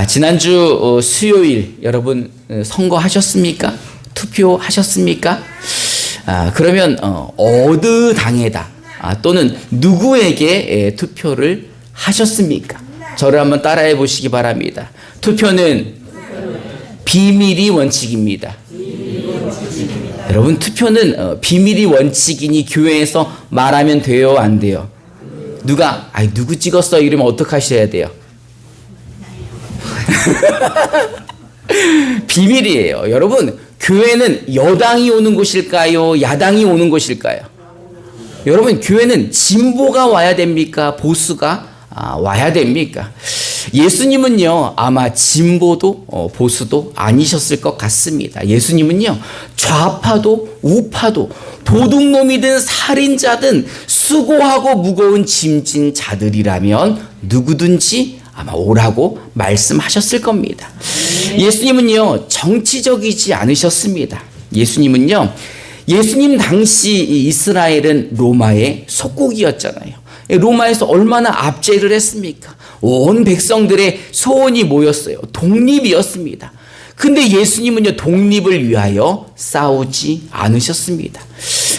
지난주 수요일 여러분 선거하셨습니까? 투표하셨습니까? 그러면 어느 당에다 또는 누구에게 투표를 하셨습니까? 저를 한번 따라해 보시기 바랍니다. 투표는 비밀이 원칙입니다. 여러분, 투표는 비밀이 원칙이니 교회에서 말하면 돼요, 안 돼요? 누구 찍었어? 이러면 어떡하셔야 돼요? 비밀이에요. 여러분, 교회는 여당이 오는 곳일까요? 야당이 오는 곳일까요? 여러분, 교회는 진보가 와야 됩니까? 보수가 와야 됩니까? 예수님은요, 아마 진보도 보수도 아니셨을 것 같습니다. 예수님은요, 좌파도 우파도 도둑놈이든 살인자든 수고하고 무거운 짐진 자들이라면 누구든지 아마 오라고 말씀하셨을 겁니다. 예수님은요, 정치적이지 않으셨습니다. 예수님 당시 이스라엘은 로마의 속국이었잖아요. 로마에서 얼마나 압제를 했습니까? 온 백성들의 소원이 뭐였어요? 독립이었습니다. 근데 예수님은요, 독립을 위하여 싸우지 않으셨습니다.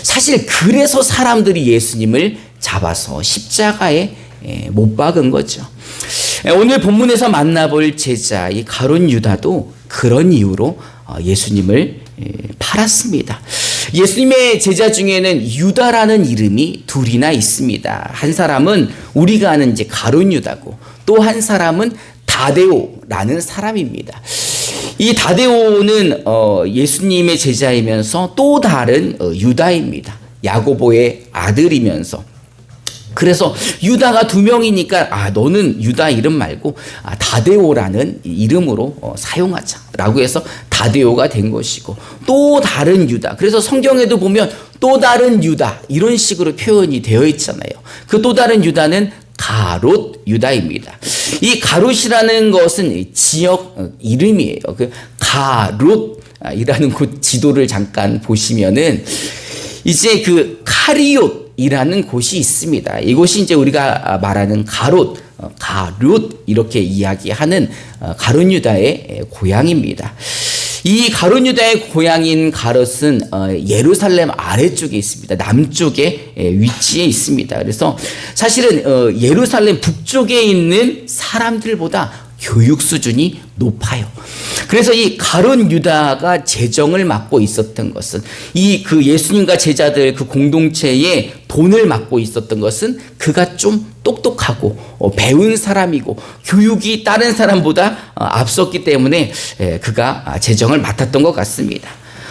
사실 그래서 사람들이 예수님을 잡아서 십자가에 못 박은 거죠. 오늘 본문에서 만나볼 제자 이 가룟 유다도 그런 이유로 예수님을 팔았습니다. 예수님의 제자 중에는 유다라는 이름이 둘이나 있습니다. 한 사람은 우리가 아는 이제 가룟 유다고, 또 한 사람은 다데오라는 사람입니다. 이 다데오는 예수님의 제자이면서 또 다른 유다입니다. 야고보의 아들이면서. 그래서 유다가 두 명이니까 너는 유다 이름 말고 다데오라는 이름으로 사용하자라고 해서 다데오가 된 것이고, 또 다른 유다, 그래서 성경에도 보면 또 다른 유다 이런 식으로 표현이 되어 있잖아요. 그 또 다른 유다는 가롯 유다입니다. 이 가롯이라는 것은 지역 이름이에요. 그 가롯이라는 곳 지도를 잠깐 보시면은 이제 그 카리옷이라는 곳이 있습니다. 이곳이 이제 우리가 말하는 가롯 이렇게 이야기하는 가룟 유다의 고향입니다. 이 가룟 유다의 고향인 가롯은 예루살렘 아래쪽에 있습니다. 남쪽에 위치해 있습니다. 그래서 사실은 예루살렘 북쪽에 있는 사람들보다 교육 수준이 높아요. 그래서 이 가룟 유다가 재정을 맡고 있었던 것은, 그 예수님과 제자들 그 공동체에 돈을 맡고 있었던 것은 그가 좀 똑똑하고 배운 사람이고 교육이 다른 사람보다 앞섰기 때문에 그가 재정을 맡았던 것 같습니다.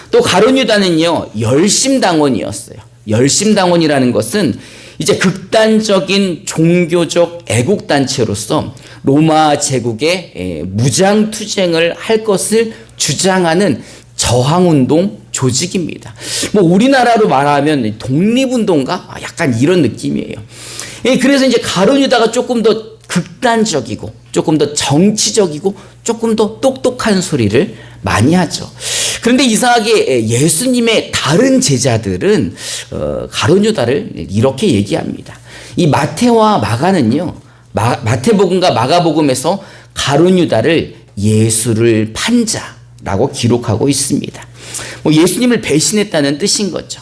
또 가룟 유다는요, 열심당원이었어요. 열심당원이라는 것은 이제 극단적인 종교적 애국단체로서 로마 제국에 무장투쟁을 할 것을 주장하는 저항운동 조직입니다. 우리나라로 말하면 독립운동가? 약간 이런 느낌이에요. 그래서 이제 가룟 유다가 조금 더 극단적이고, 조금 더 정치적이고, 조금 더 똑똑한 소리를 많이 하죠. 그런데 이상하게 예수님의 다른 제자들은 가룟 유다를 이렇게 얘기합니다. 이 마태와 마가는요, 마태복음과 마가복음에서 가룟 유다를 예수를 판 자라고 기록하고 있습니다. 예수님을 배신했다는 뜻인 거죠.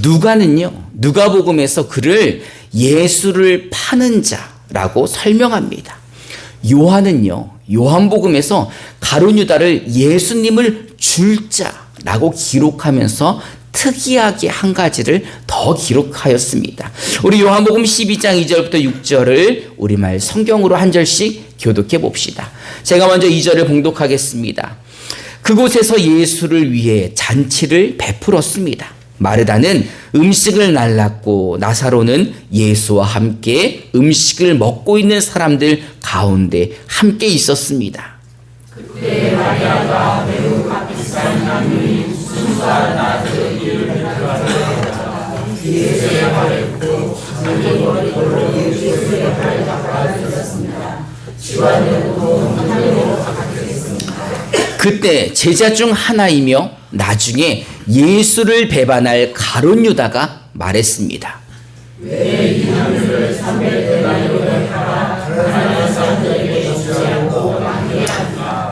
누가는요, 누가복음에서 그를 예수를 파는 자라고 설명합니다. 요한은요, 요한복음에서 가룟 유다를 예수님을 줄 자라고 기록하면서 특이하게 한 가지를 더 기록하였습니다. 우리 요한복음 12장 2절부터 6절을 우리말 성경으로 한 절씩 교독해 봅시다. 제가 먼저 2절을 봉독하겠습니다. 그곳에서 예수를 위해 잔치를 베풀었습니다. 마르다는 음식을 날랐고 나사로는 예수와 함께 음식을 먹고 있는 사람들 가운데 함께 있었습니다. 그때 마리아가 매우 값비싼 향유인 순수한 나드 이를 베풀어서 예수의 발을 고 자기 머리로 예수의 발을 닦아 주셨습니다. 지원으로 하늘로 가겠습니다. 그때 제자 중 하나이며 나중에 예수를 배반할 가룟 유다가 말했습니다. 왜 이 향유를 300데나리온에 팔아 가난한 사람들에게 주지 않고 남게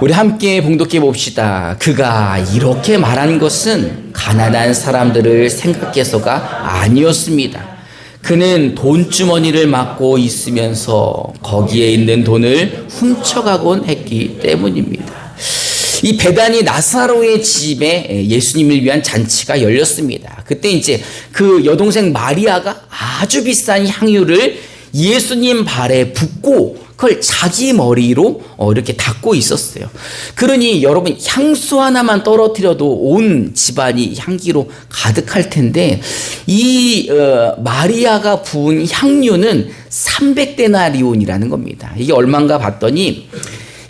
우리 함께 봉독해 봅시다. 그가 이렇게 말한 것은 가난한 사람들을 생각해서가 아니었습니다. 그는 돈주머니를 막고 있으면서 거기에 있는 돈을 훔쳐가곤 했기 때문입니다. 이 베다니 나사로의 집에 예수님을 위한 잔치가 열렸습니다. 그때 이제 그 여동생 마리아가 아주 비싼 향유를 예수님 발에 붓고 그걸 자기 머리로 이렇게 닦고 있었어요. 그러니 여러분 향수 하나만 떨어뜨려도 온 집안이 향기로 가득할 텐데 이 마리아가 부은 향유는 300데나리온이라는 겁니다. 이게 얼마인가 봤더니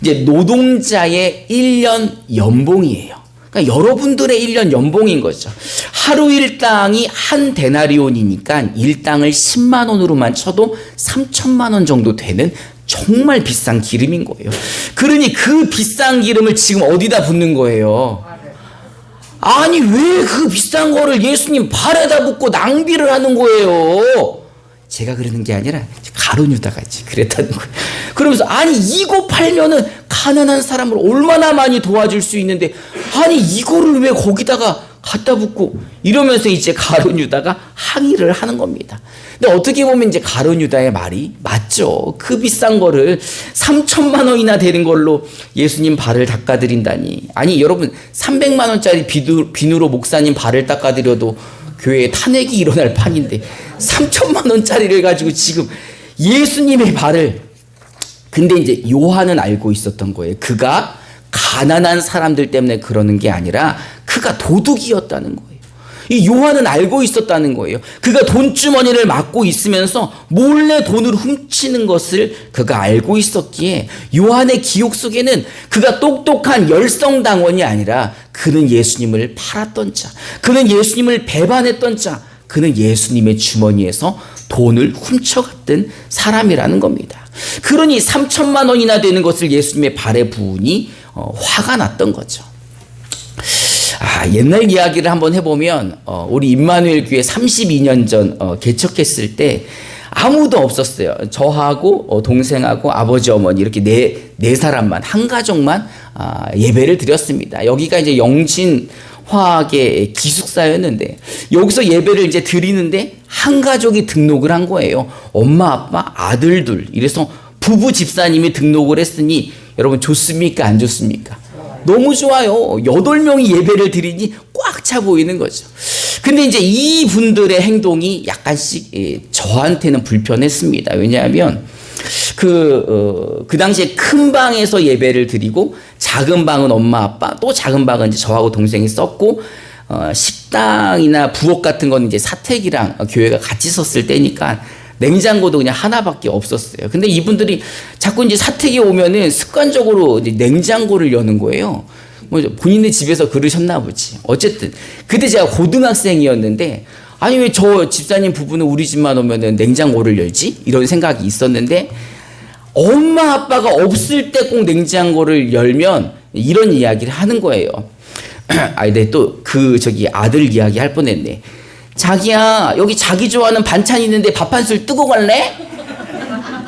이제 노동자의 1년 연봉이에요. 그러니까 여러분들의 1년 연봉인 거죠. 하루 일당이 한 데나리온이니까 일당을 10만 원으로만 쳐도 3천만 원 정도 되는 정말 비싼 기름인 거예요. 그러니 그 비싼 기름을 지금 어디다 붓는 거예요? 아니 왜 그 비싼 거를 예수님 발에다 붓고 낭비를 하는 거예요? 제가 그러는 게 아니라 가룟 유다가 그랬다는 거예요. 그러면서 아니 이거 팔면은 가난한 사람을 얼마나 많이 도와줄 수 있는데 아니 이거를 왜 거기다가 갖다 붓고 이러면서 이제 가룟 유다가 항의를 하는 겁니다. 근데 어떻게 보면 이제 가룟 유다의 말이 맞죠. 그 비싼 거를 3천만 원이나 되는 걸로 예수님 발을 닦아드린다니. 아니 여러분 300만 원짜리 비누로 목사님 발을 닦아드려도 교회에 탄핵이 일어날 판인데 3천만 원짜리를 가지고 지금 예수님의 발을. 근데 이제 요한은 알고 있었던 거예요. 그가 가난한 사람들 때문에 그러는 게 아니라 그가 도둑이었다는 거예요. 이 요한은 알고 있었다는 거예요. 그가 돈주머니를 막고 있으면서 몰래 돈을 훔치는 것을 그가 알고 있었기에 요한의 기억 속에는 그가 똑똑한 열성당원이 아니라 그는 예수님을 팔았던 자, 그는 예수님을 배반했던 자, 그는 예수님의 주머니에서 돈을 훔쳐갔던 사람이라는 겁니다. 그러니 3천만 원이나 되는 것을 예수님의 발에 부으니 화가 났던 거죠. 옛날 이야기를 한번 해보면 우리 임마누엘 교회 32년 전 개척했을 때 아무도 없었어요. 저하고 동생하고 아버지 어머니 이렇게 네 사람만, 한 가족만 예배를 드렸습니다. 여기가 이제 영진 화학의 기숙사였는데 여기서 예배를 이제 드리는데 한 가족이 등록을 한 거예요. 엄마, 아빠, 아들 둘. 이래서 부부 집사님이 등록을 했으니 여러분 좋습니까? 안 좋습니까? 너무 좋아요. 8명이 예배를 드리니 꽉 차 보이는 거죠. 근데 이제 이 분들의 행동이 약간씩 저한테는 불편했습니다. 왜냐하면 그 당시에 큰 방에서 예배를 드리고 작은 방은 엄마 아빠 또 작은 방은 이제 저하고 동생이 썼고 식당이나 부엌 같은 건 이제 사택이랑 교회가 같이 썼을 때니까 냉장고도 그냥 하나밖에 없었어요. 근데 이분들이 자꾸 이제 사택에 오면은 습관적으로 이제 냉장고를 여는 거예요. 뭐 본인의 집에서 그러셨나 보지. 어쨌든 그때 제가 고등학생이었는데 아니 왜 저 집사님 부부는 우리 집만 오면은 냉장고를 열지? 이런 생각이 있었는데 엄마 아빠가 없을 때 꼭 냉장고를 열면 이런 이야기를 하는 거예요. 네, 또 아들 이야기 할 뻔했네. 자기야 여기 자기 좋아하는 반찬 있는데 밥 한 술 뜨고 갈래?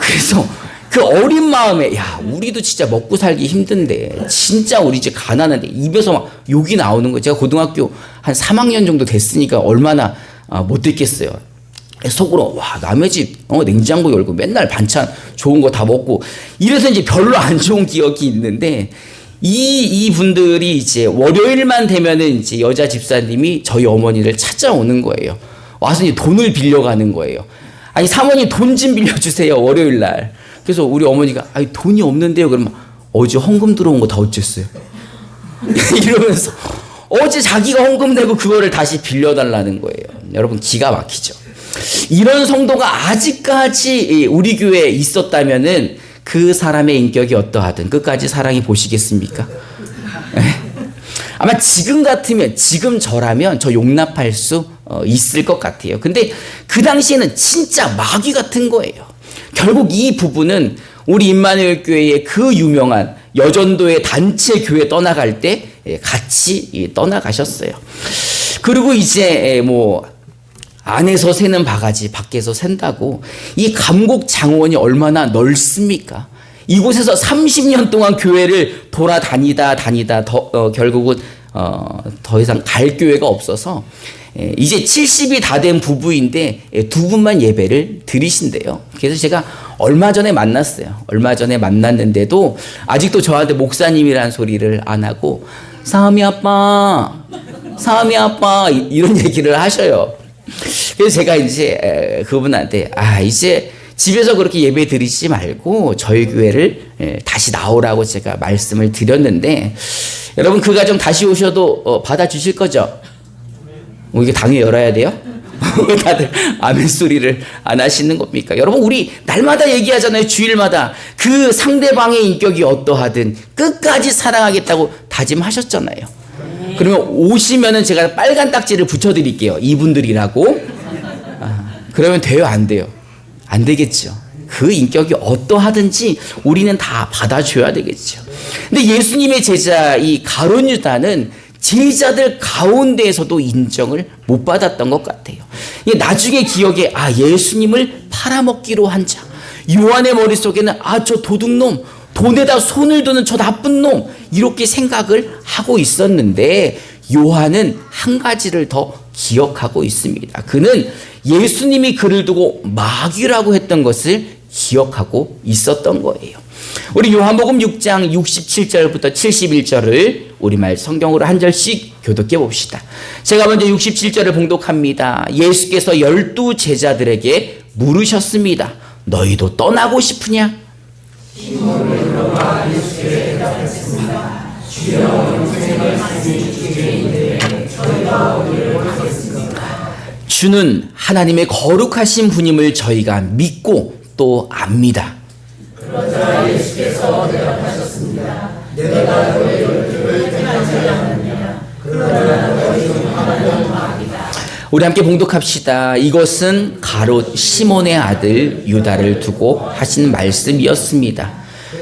그래서 그 어린 마음에 야 우리도 진짜 먹고 살기 힘든데 진짜 우리 이제 가난한데 입에서 막 욕이 나오는 거예요. 제가 고등학교 한 3학년 정도 됐으니까 얼마나 못 듣겠어요. 속으로 와 남의 집 냉장고 열고 맨날 반찬 좋은 거 다 먹고 이래서 이제 별로 안 좋은 기억이 있는데 이 분들이 이제 월요일만 되면은 이제 여자 집사님이 저희 어머니를 찾아오는 거예요. 와서 이제 돈을 빌려가는 거예요. 아니 사모님 돈 좀 빌려주세요 월요일 날. 그래서 우리 어머니가 아니 돈이 없는데요. 그러면 어제 헌금 들어온 거 다 어쨌어요? 이러면서 어제 자기가 헌금 내고 그거를 다시 빌려달라는 거예요. 여러분 기가 막히죠. 이런 성도가 아직까지 우리 교회에 있었다면은 그 사람의 인격이 어떠하든 끝까지 사랑해 보시겠습니까? 아마 지금 같으면 지금 저라면 저 용납할 수 있을 것 같아요. 근데 그 당시에는 진짜 마귀 같은 거예요. 결국 이 부부는 우리 임마누엘 교회의 그 유명한 여전도의 단체 교회 떠나갈 때 같이 떠나가셨어요. 그리고 이제 뭐 안에서 새는 바가지 밖에서 샌다고 이 감곡 장원이 얼마나 넓습니까? 이곳에서 30년 동안 교회를 돌아다니다 결국은 더 이상 갈 교회가 없어서 이제 70이 다 된 부부인데 두 분만 예배를 드리신대요. 그래서 제가 얼마 전에 만났어요. 얼마 전에 만났는데도 아직도 저한테 목사님이라는 소리를 안 하고 사미 아빠 이런 얘기를 하셔요. 그래서 제가 이제 그분한테 이제 집에서 그렇게 예배 드리지 말고 저희 교회를 다시 나오라고 제가 말씀을 드렸는데, 여러분 그 가정 다시 오셔도 받아주실 거죠? 이게 당연히 열어야 돼요? 왜 다들 아멘 소리를 안 하시는 겁니까? 여러분, 우리 날마다 얘기하잖아요. 주일마다 그 상대방의 인격이 어떠하든 끝까지 사랑하겠다고 다짐하셨잖아요. 그러면 오시면은 제가 빨간 딱지를 붙여드릴게요. 이분들이라고. 그러면 돼요, 안 돼요? 안 되겠죠. 그 인격이 어떠하든지 우리는 다 받아줘야 되겠죠. 근데 예수님의 제자 이 가룟 유다는 제자들 가운데에서도 인정을 못 받았던 것 같아요. 나중에 기억에 예수님을 팔아먹기로 한 자, 요한의 머릿속에는 저 도둑놈, 돈에다 손을 두는 저 나쁜 놈, 이렇게 생각을 하고 있었는데 요한은 한 가지를 더 기억하고 있습니다. 그는 예수님이 그를 두고 마귀라고 했던 것을 기억하고 있었던 거예요. 우리 요한복음 6장 67절부터 71절을 우리말 성경으로 한 절씩 교독해 봅시다. 제가 먼저 67절을 봉독합니다. 예수께서 12 제자들에게 물으셨습니다. 너희도 떠나고 싶으냐? 주는 하나님의 거룩하신 분임을 저희가 믿고 또 압니다. 그러자 예수께서 대답하셨습니다. 내가 너희를 택하지 않느냐? 그러나 너희 중 하나는 마귀다. 우리 함께 봉독합시다. 이것은 가롯 시몬의 아들 유다를 두고 하신 말씀이었습니다.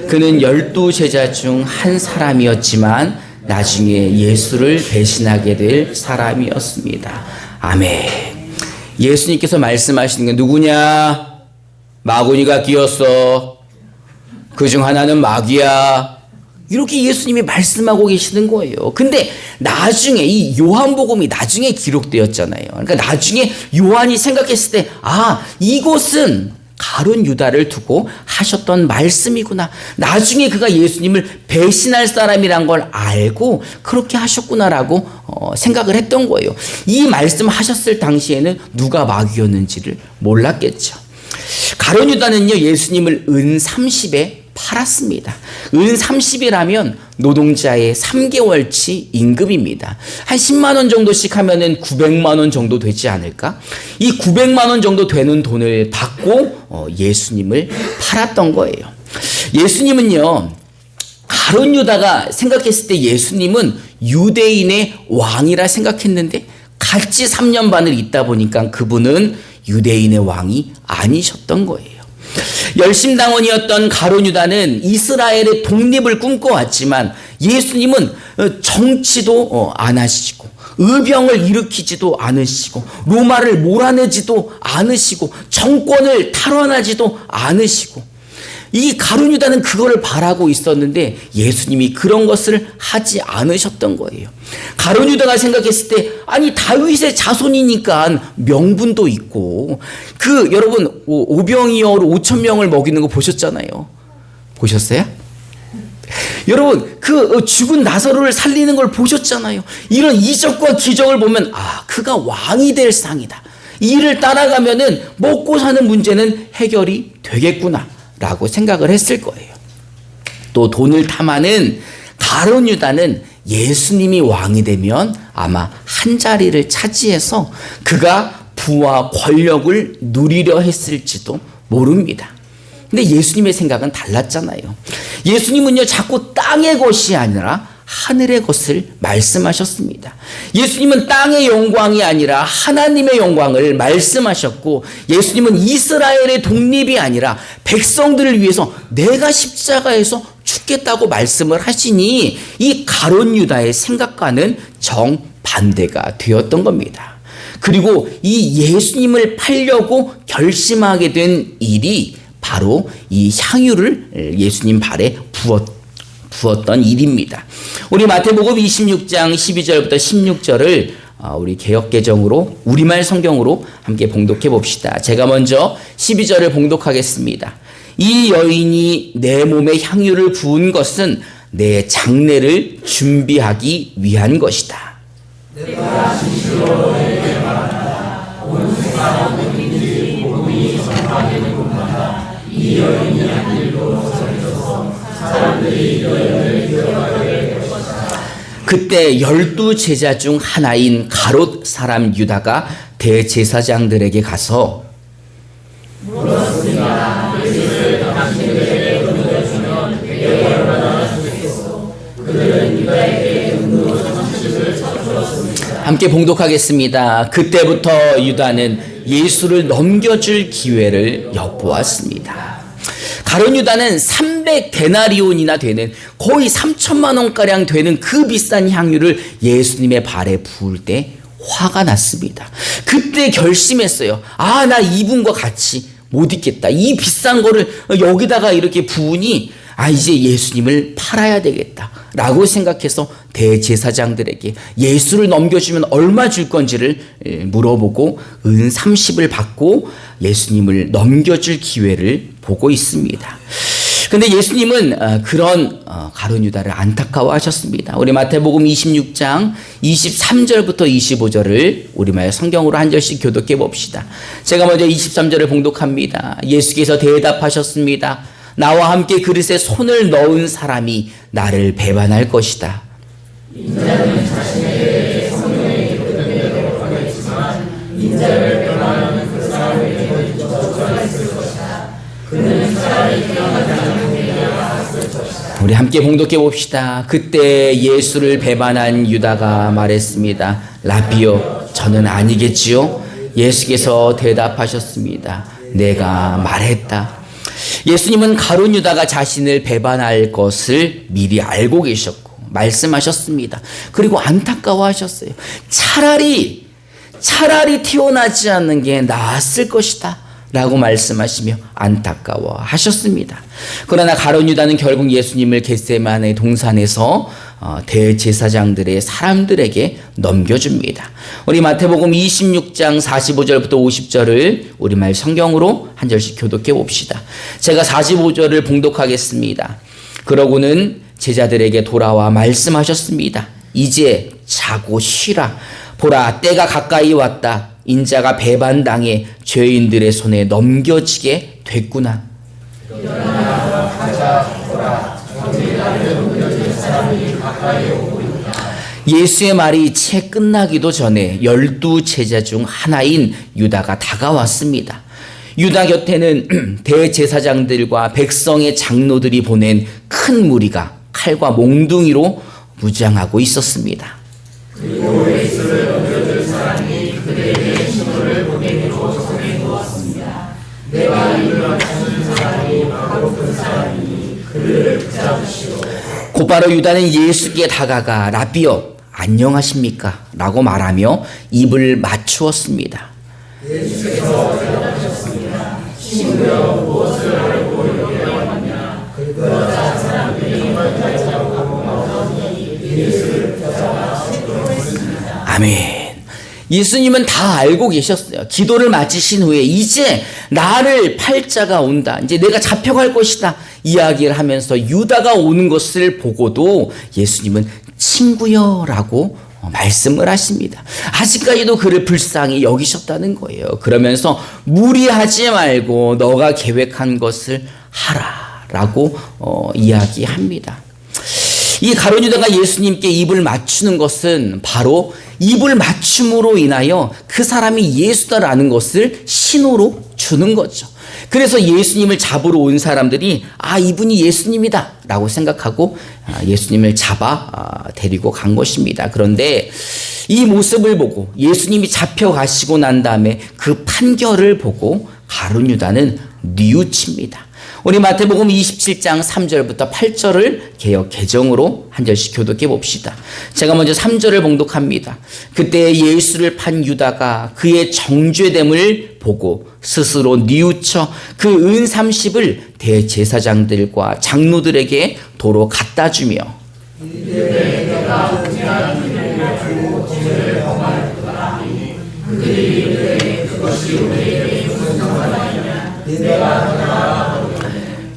그는 12 제자 중 한 사람이었지만 나중에 예수를 배신하게 될 사람이었습니다. 아멘. 예수님께서 말씀하시는 게 누구냐? 마구니가 끼었어. 그중 하나는 마귀야. 이렇게 예수님이 말씀하고 계시는 거예요. 근데 나중에 이 요한복음이 나중에 기록되었잖아요. 그러니까 나중에 요한이 생각했을 때 이것은 가룟 유다를 두고 하셨던 말씀이구나. 나중에 그가 예수님을 배신할 사람이란 걸 알고 그렇게 하셨구나라고 생각을 했던 거예요. 이 말씀하셨을 당시에는 누가 마귀였는지를 몰랐겠죠. 가룟 유다는요, 예수님을 은 30에 팔았습니다. 은 30이라면 노동자의 3개월치 임금입니다. 한 10만 원 정도씩 하면은 900만 원 정도 되지 않을까? 이 900만 원 정도 되는 돈을 받고 예수님을 팔았던 거예요. 예수님은요, 가룟 유다가 생각했을 때 예수님은 유대인의 왕이라 생각했는데 같이 3년 반을 있다 보니까 그분은 유대인의 왕이 아니셨던 거예요. 열심당원이었던 가룟 유다는 이스라엘의 독립을 꿈꿔왔지만 예수님은 정치도 안 하시고 의병을 일으키지도 않으시고 로마를 몰아내지도 않으시고 정권을 탈환하지도 않으시고, 이 가룟 유다는 그거를 바라고 있었는데 예수님이 그런 것을 하지 않으셨던 거예요. 가룟 유다가 생각했을 때 다윗의 자손이니까 명분도 있고, 여러분 오병이어로 5,000명을 먹이는 거 보셨잖아요. 보셨어요? 여러분 죽은 나사로를 살리는 걸 보셨잖아요. 이런 이적과 기적을 보면 그가 왕이 될 상이다. 이를 따라가면은 먹고 사는 문제는 해결이 되겠구나 라고 생각을 했을 거예요. 또 돈을 탐하는 가룟 유다는 예수님이 왕이 되면 아마 한 자리를 차지해서 그가 부와 권력을 누리려 했을지도 모릅니다. 근데 예수님의 생각은 달랐잖아요. 예수님은요, 자꾸 땅의 것이 아니라 하늘의 것을 말씀하셨습니다. 예수님은 땅의 영광이 아니라 하나님의 영광을 말씀하셨고, 예수님은 이스라엘의 독립이 아니라 백성들을 위해서 내가 십자가에서 죽겠다고 말씀을 하시니 이 가룟 유다의 생각과는 정반대가 되었던 겁니다. 그리고 이 예수님을 팔려고 결심하게 된 일이 바로 이 향유를 예수님 발에 부었던 일입니다. 우리 마태복음 26장 12절부터 16절을 우리 개역개정으로 우리말 성경으로 함께 봉독해 봅시다. 제가 먼저 12절을 봉독하겠습니다. 이 여인이 내 몸에 향유를 부은 것은 내 장례를 준비하기 위한 것이다. 내가 진실로 너에게 말한다. 온 세상의 모든들이 복음이 전파되는 곳마다 이 여인이 한 일로 전해져서 사람들이 여인을 기억하게 될 것이다. 그때 12 제자 중 하나인 가롯 사람 유다가 대제사장들에게 가서 물었습니다. 예수를 당신들에게 넘겨주면 되게 얼마나 좋겠소. 그들은 유다에게 음료 점심을 사주었습니다. 함께 봉독하겠습니다. 그때부터 유다는 예수를 넘겨줄 기회를 엿보았습니다. 가룟 유다는 300데나리온이나 되는 거의 3천만 원가량 되는 그 비싼 향유를 예수님의 발에 부을 때 화가 났습니다. 그때 결심했어요. 나 이분과 같이 못 있겠다. 이 비싼 거를 여기다가 이렇게 부으니 이제 예수님을 팔아야 되겠다 라고 생각해서 대제사장들에게 예수를 넘겨주면 얼마 줄 건지를 물어보고 은 30을 받고 예수님을 넘겨줄 기회를 보고 있습니다. 근데 예수님은 그런 가룟 유다를 안타까워하셨습니다. 우리 마태복음 26장 23절부터 25절을 우리말 성경으로 한 절씩 교독해 봅시다. 제가 먼저 23절을 봉독합니다. 예수께서 대답하셨습니다. 나와 함께 그릇에 손을 넣은 사람이 나를 배반할 것이다. 인자는 자신에게 성령이 그릇되도록 하겠지만 인자를 배반하는 그 사람에게 저주가 있을 것이다. 그는 차라리 태어나지 않는 게 나았을 것이다. 우리 함께 봉독해 봅시다. 그때 예수를 배반한 유다가 말했습니다. 라비요, 저는 아니겠지요? 예수께서 대답하셨습니다. 내가 말했다. 예수님은 가룟 유다가 자신을 배반할 것을 미리 알고 계셨고 말씀하셨습니다. 그리고 안타까워하셨어요. 차라리 태어나지 않는 게 나았을 것이다 라고 말씀하시며 안타까워하셨습니다. 그러나 가룟 유다는 결국 예수님을 겟세마네 동산에서 대제사장들의 사람들에게 넘겨줍니다. 우리 마태복음 26장 45절부터 50절을 우리말 성경으로 한 절씩 교독해 봅시다. 제가 45절을 봉독하겠습니다. 그러고는 제자들에게 돌아와 말씀하셨습니다. 이제 자고 쉬라. 보라, 때가 가까이 왔다. 인자가 배반당해 죄인들의 손에 넘겨지게 됐구나. 예수의 말이 채 끝나기도 전에 12 제자 중 하나인 유다가 다가왔습니다. 유다 곁에는 대제사장들과 백성의 장로들이 보낸 큰 무리가 칼과 몽둥이로 무장하고 있었습니다. 그리고 예수를 넘겨줄 사람이 그들에게 신호를 보내기로 정해 놓았습니다. 내가 이를 맞추는 사람이 바로 그 사람이니 그를 붙잡으시오. 곧바로 유다는 예수께 다가가 라비요, 안녕하십니까? 라고 말하며 입을 맞추었습니다. 예수께서 대답하셨습니다. 친구여, 무엇을 알고 여기 왔느냐? 그러자 사람들이 먼저 나오더니 예수를 붙잡아 싣고 있습니다. 아멘. 예수님은 다 알고 계셨어요. 기도를 마치신 후에 이제 나를 팔 자가 온다. 이제 내가 잡혀갈 것이다. 이야기를 하면서 유다가 오는 것을 보고도 예수님은 친구여라고 말씀을 하십니다. 아직까지도 그를 불쌍히 여기셨다는 거예요. 그러면서 무리하지 말고 너가 계획한 것을 하라라고 이야기합니다. 이 가룟 유다가 예수님께 입을 맞추는 것은 바로 입을 맞춤으로 인하여 그 사람이 예수다라는 것을 신호로 주는 거죠. 그래서 예수님을 잡으러 온 사람들이 이분이 예수님이다 라고 생각하고 예수님을 잡아 데리고 간 것입니다. 그런데 이 모습을 보고 예수님이 잡혀가시고 난 다음에 그 판결을 보고 가룟 유다는 뉘우칩니다. 우리 마태복음 27장 3절부터 8절을 개역 개정으로 한 절씩 교독해 봅시다. 제가 먼저 3절을 봉독합니다. 그때 예수를 판 유다가 그의 정죄됨을 보고 스스로 뉘우쳐 그 은 30을 대제사장들과 장로들에게 도로 갖다 주며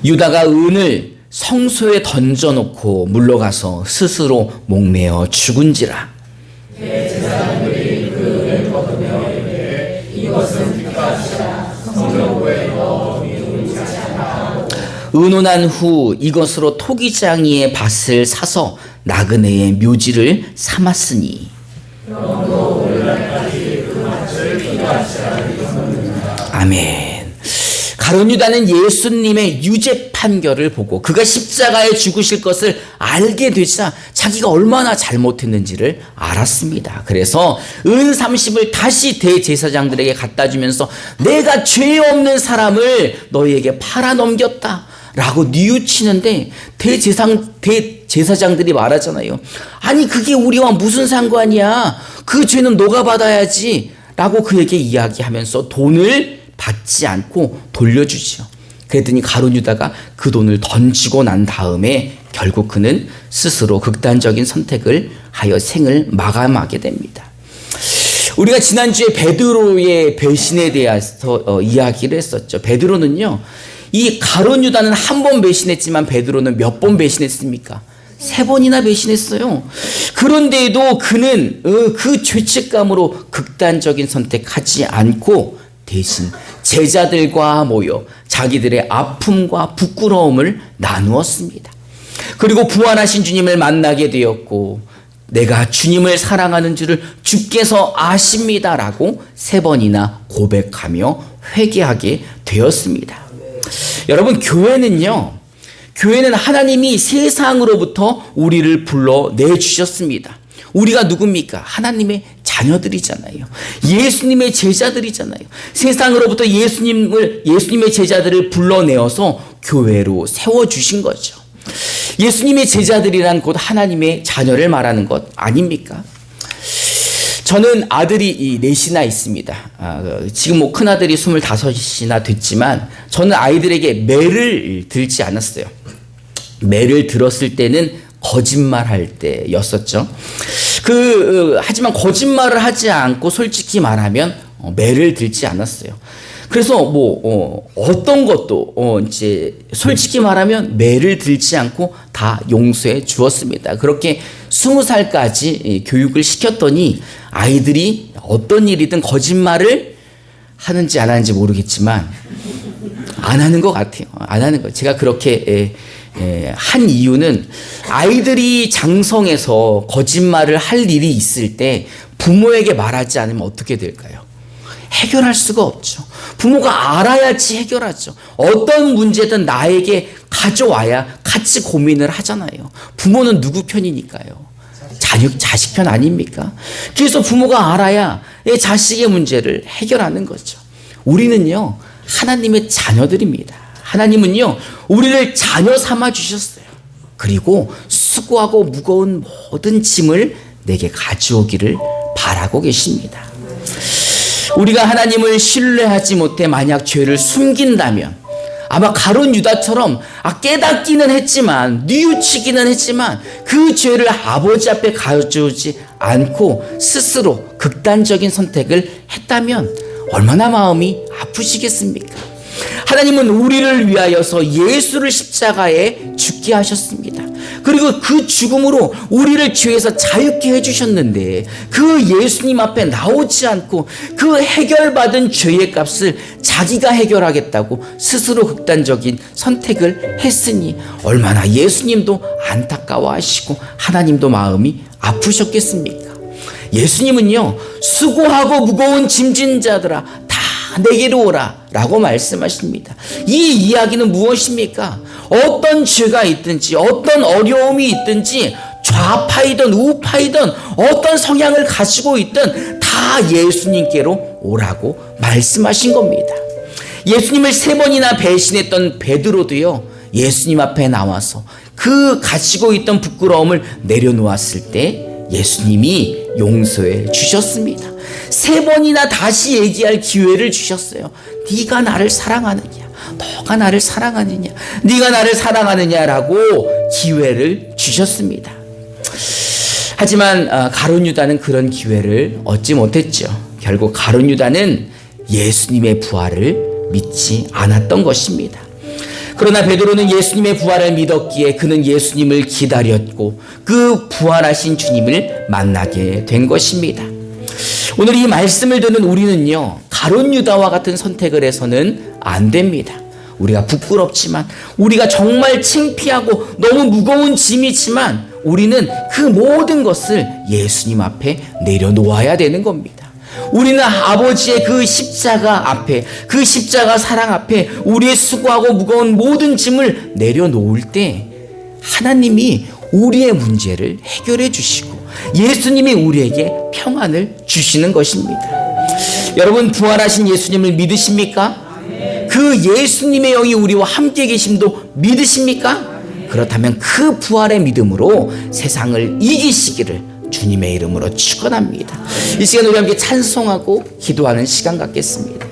유다가 은을 성소에 던져놓고 물러가서 스스로 목매어 죽은지라. 의논한 후 이것으로 토기장이의 밭을 사서 나그네의 묘지를 삼았으니 아멘. 가룟 유다는 예수님의 유죄 판결을 보고 그가 십자가에 죽으실 것을 알게 되자 자기가 얼마나 잘못했는지를 알았습니다. 그래서 은 30을 다시 대제사장들에게 갖다 주면서 내가 죄 없는 사람을 너희에게 팔아 넘겼다 라고 뉘우치는데 대제사장들이 말하잖아요. 아니 그게 우리와 무슨 상관이야. 그 죄는 너가 받아야지 라고 그에게 이야기하면서 돈을 받지 않고 돌려주지요. 그랬더니 가룟 유다가 그 돈을 던지고 난 다음에 결국 그는 스스로 극단적인 선택을 하여 생을 마감하게 됩니다. 우리가 지난주에 베드로의 배신에 대해서 이야기를 했었죠. 베드로는요, 이 가룟 유다는 한 번 배신했지만 베드로는 몇 번 배신했습니까? 3번이나 배신했어요. 그런데도 그는 그 죄책감으로 극단적인 선택하지 않고 대신 제자들과 모여 자기들의 아픔과 부끄러움을 나누었습니다. 그리고 부활하신 주님을 만나게 되었고 내가 주님을 사랑하는 줄을 주께서 아십니다라고 3번이나 고백하며 회개하게 되었습니다. 여러분, 교회는 하나님이 세상으로부터 우리를 불러내주셨습니다. 우리가 누굽니까? 하나님의 자녀들이잖아요. 예수님의 제자들이잖아요. 세상으로부터 예수님의 제자들을 불러내어서 교회로 세워주신 거죠. 예수님의 제자들이란 곧 하나님의 자녀를 말하는 것 아닙니까? 저는 아들이 4이나 있습니다. 지금 큰아들이 25이나 됐지만 저는 아이들에게 매를 들지 않았어요. 매를 들었을 때는 거짓말할 때였었죠. 하지만 거짓말을 하지 않고 솔직히 말하면 매를 들지 않았어요. 그래서 어떤 것도 이제 솔직히 말하면 매를 들지 않고 다 용서해 주었습니다. 그렇게 20살까지 교육을 시켰더니 아이들이 어떤 일이든 거짓말을 하는지 안 하는지 모르겠지만 안 하는 것 같아요. 안 하는 거. 제가 그렇게 한 이유는 아이들이 장성해서 거짓말을 할 일이 있을 때 부모에게 말하지 않으면 어떻게 될까요? 해결할 수가 없죠. 부모가 알아야지 해결하죠. 어떤 문제든 나에게 가져와야 같이 고민을 하잖아요. 부모는 누구 편이니까요? 자식 편 아닙니까? 그래서 부모가 알아야 자식의 문제를 해결하는 거죠. 우리는요, 하나님의 자녀들입니다. 하나님은요, 우리를 자녀 삼아 주셨어요. 그리고 수고하고 무거운 모든 짐을 내게 가져오기를 바라고 계십니다. 우리가 하나님을 신뢰하지 못해 만약 죄를 숨긴다면 아마 가룟 유다처럼 깨닫기는 했지만 뉘우치기는 했지만 그 죄를 아버지 앞에 가져오지 않고 스스로 극단적인 선택을 했다면 얼마나 마음이 아프시겠습니까? 하나님은 우리를 위하여서 예수를 십자가에 죽게 하셨습니다. 그리고 그 죽음으로 우리를 죄에서 자유케 해주셨는데 그 예수님 앞에 나오지 않고 그 해결받은 죄의 값을 자기가 해결하겠다고 스스로 극단적인 선택을 했으니 얼마나 예수님도 안타까워하시고 하나님도 마음이 아프셨겠습니까? 예수님은요, 수고하고 무거운 짐진 자들아 다 내게로 오라 라고 말씀하십니다. 이 이야기는 무엇입니까? 어떤 죄가 있든지 어떤 어려움이 있든지 좌파이든 우파이든 어떤 성향을 가지고 있든 다 예수님께로 오라고 말씀하신 겁니다. 예수님을 3번이나 배신했던 베드로도요, 예수님 앞에 나와서 그 가지고 있던 부끄러움을 내려놓았을 때 예수님이 용서해 주셨습니다. 3번이나 다시 얘기할 기회를 주셨어요. 네가 나를 사랑하느냐, 너가 나를 사랑하느냐, 네가 나를 사랑하느냐라고 기회를 주셨습니다. 하지만 가룟 유다는 그런 기회를 얻지 못했죠. 결국 가룟 유다는 예수님의 부활을 믿지 않았던 것입니다. 그러나 베드로는 예수님의 부활을 믿었기에 그는 예수님을 기다렸고 그 부활하신 주님을 만나게 된 것입니다. 오늘 이 말씀을 듣는 우리는요, 가룟 유다와 같은 선택을 해서는 안 됩니다. 우리가 부끄럽지만, 우리가 정말 창피하고 너무 무거운 짐이지만 우리는 그 모든 것을 예수님 앞에 내려놓아야 되는 겁니다. 우리는 아버지의 그 십자가 앞에, 그 십자가 사랑 앞에 우리의 수고하고 무거운 모든 짐을 내려놓을 때 하나님이 우리의 문제를 해결해 주시고 예수님이 우리에게 평안을 주시는 것입니다. 여러분, 부활하신 예수님을 믿으십니까? 그 예수님의 영이 우리와 함께 계심도 믿으십니까? 그렇다면 그 부활의 믿음으로 세상을 이기시기를 주님의 이름으로 축원합니다. 이 시간 우리 함께 찬송하고 기도하는 시간 갖겠습니다.